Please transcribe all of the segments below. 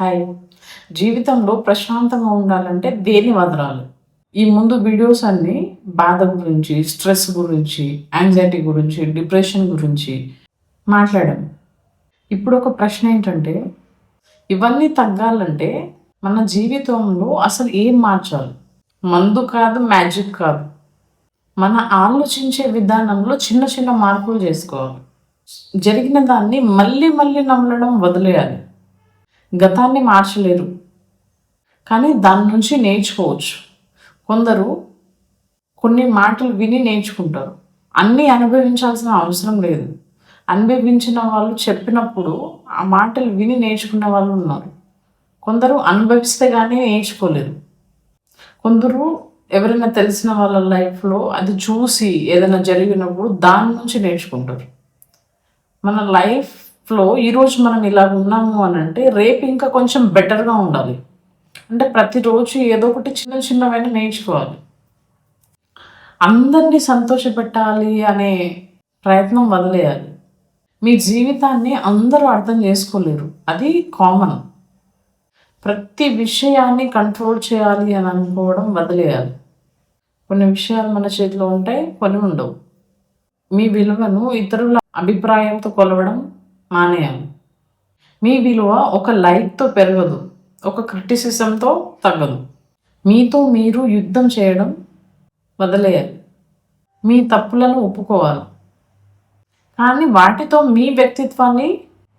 Hi. జీవితంలో ప్రశాంతంగా ఉండాలంటే దేన్ని వదలాలి? ఈ ముందు వీడియోస్ అన్నీ బాధ గురించి, స్ట్రెస్ గురించి, యాంగ్జైటీ గురించి, డిప్రెషన్ గురించి మాట్లాడాము. ఇప్పుడు ఒక ప్రశ్న ఏంటంటే, ఇవన్నీ తగ్గాలంటే మన జీవితంలో అసలు ఏం మార్చాలి? మందు కాదు, మ్యాజిక్ కాదు. మన ఆలోచించే విధానంలో చిన్న చిన్న మార్పులు చేసుకోవాలి. జరిగిన దాన్ని మళ్ళీ మళ్ళీ నమ్మడం వదిలేయాలి. గతాన్ని మార్చలేరు, కానీ దాని నుంచి నేర్చుకోవచ్చు. కొందరు కొన్ని మాటలు విని నేర్చుకుంటారు. అన్నీ అనుభవించాల్సిన అవసరం లేదు. అనుభవించిన వాళ్ళు చెప్పినప్పుడు ఆ మాటలు విని నేర్చుకున్న వాళ్ళు ఉన్నారు. కొందరు అనుభవిస్తే కానీ నేర్చుకోలేరు. కొందరు ఎవరైనా తెలిసిన వాళ్ళ లైఫ్లో అది చూసి ఏదైనా జరిగినప్పుడు దాని నుంచి నేర్చుకుంటారు. మన లైఫ్లో ఈరోజు మనం ఇలా ఉన్నాము అని అంటే రేపు ఇంకా కొంచెం బెటర్గా ఉండాలి. అంటే ప్రతిరోజు ఏదో ఒకటి చిన్న చిన్నవైనా నేర్చుకోవాలి. అందరినీ సంతోషపెట్టాలి అనే ప్రయత్నం వదిలేయాలి. మీ జీవితాన్ని అందరూ అర్థం చేసుకోలేరు, అది కామన్. ప్రతి విషయాన్ని కంట్రోల్ చేయాలి అని అనుకోవడం వదిలేయాలి. కొన్ని విషయాలు మన చేతిలో ఉంటాయి, కొన్ని ఉండవు. మీ విలువను ఇతరుల అభిప్రాయంతో కొలవడం మానేయాలి. మీ విలువ ఒక లైక్తో పెరగదు, ఒక క్రిటిసిజంతో తగ్గదు. మీతో మీరు యుద్ధం చేయడం వదిలేయాలి. మీ తప్పులను ఒప్పుకోవాలి, కానీ వాటితో మీ వ్యక్తిత్వాన్ని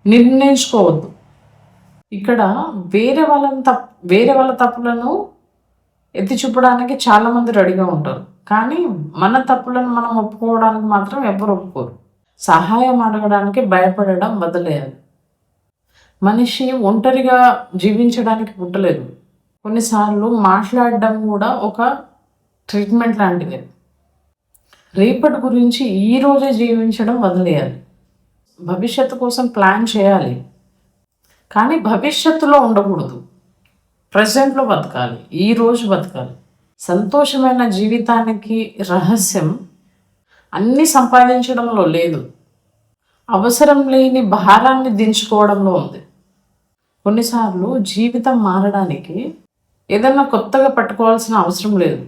నిర్ణయించుకోవద్దు. ఇక్కడ వేరే వాళ్ళ తప్పులను ఎత్తి చూపడానికి చాలామంది రెడీగా ఉంటారు, కానీ మన తప్పులను మనం ఒప్పుకోవడానికి మాత్రం ఎవరు ఒప్పుకోరు. సహాయం అడగడానికి భయపడడం వదిలేయాలి. మనిషి ఒంటరిగా జీవించడానికి పుట్టలేదు. కొన్నిసార్లు మాట్లాడడం కూడా ఒక ట్రీట్మెంట్ లాంటిదే. రేపటి గురించి ఈరోజే జీవించడం వదిలేయాలి. భవిష్యత్తు కోసం ప్లాన్ చేయాలి, కానీ భవిష్యత్తులో ఉండకూడదు. ప్రజెంట్లో బతకాలి, ఈరోజు బతకాలి. సంతోషమైన జీవితానికి రహస్యం అన్నీ సంపాదించడంలో లేదు, అవసరం లేని భారాన్ని దించుకోవడంలో ఉంది. కొన్నిసార్లు జీవితం మారడానికి ఏదన్నా కొత్తగా పట్టుకోవాల్సిన అవసరం లేదు.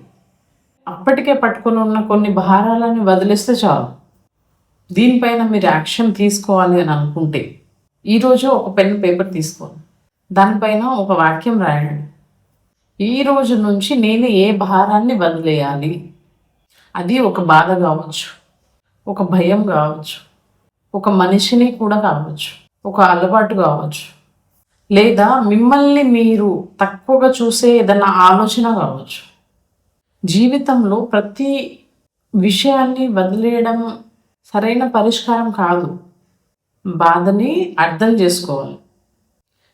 అప్పటికే పట్టుకొని ఉన్న కొన్ని భారాలని వదిలేస్తే చాలు. దీనిపైన మీరు యాక్షన్ తీసుకోవాలి అని అనుకుంటే ఈరోజు ఒక పెన్ పేపర్ తీసుకోండి, దానిపైన ఒక వాక్యం రాయండి. ఈ రోజు నుంచి నేను ఏ భారాన్ని వదిలేయాలి. అది ఒక బాధ కావచ్చు, ఒక భయం కావచ్చు, ఒక మనిషిని కూడా కావచ్చు, ఒక అలవాటు కావచ్చు, లేదా మిమ్మల్ని మీరు తక్కువగా చూసే ఏదైనా ఆలోచన కావచ్చు. జీవితంలో ప్రతి విషయాన్ని వదిలేయడం సరైన పరిష్కారం కాదు. బాధని అర్థం చేసుకోవాలి.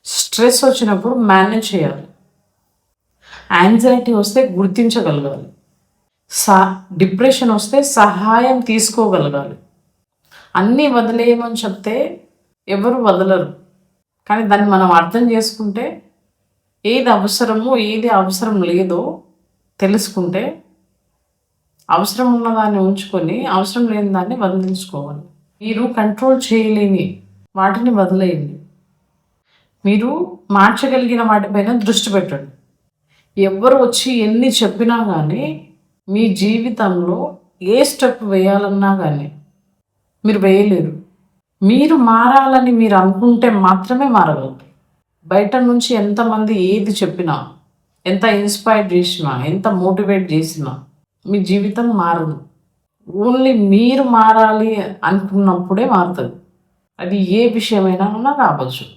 స్ట్రెస్ వచ్చినప్పుడు మేనేజ్ చేయాలి. యాంగ్జైటీ వస్తే గుర్తించగలగాలి. డిప్రెషన్ వస్తే సహాయం తీసుకోగలగాలి. అన్నీ వదిలేయమని చెప్తే ఎవరు వదలరు, కానీ దాన్ని మనం అర్థం చేసుకుంటే ఏది అవసరమో ఏది అవసరం లేదో తెలుసుకుంటే అవసరం ఉన్నదాన్ని ఉంచుకొని అవసరం లేని దాన్ని వదిలించుకోవాలి. మీరు కంట్రోల్ చేయలేని వాటిని వదిలేయండి. మీరు మార్చగలిగిన వాటిపైన దృష్టి పెట్టండి. ఎవరు వచ్చి ఎన్ని చెప్పినా కానీ మీ జీవితంలో ఏ స్టెప్ వేయాలన్నా కానీ మీరు వేయలేరు. మీరు మారాలని మీరు అనుకుంటే మాత్రమే మారగలరు. బయట నుంచి ఎంతమంది ఏది చెప్పినా, ఎంత ఇన్స్పైర్ చేసినా, ఎంత మోటివేట్ చేసినా మీ జీవితం మారదు. ఓన్లీ మీరు మారాలి అనుకున్నప్పుడే మారుతుంది. అది ఏ విషయమైనా కావచ్చు.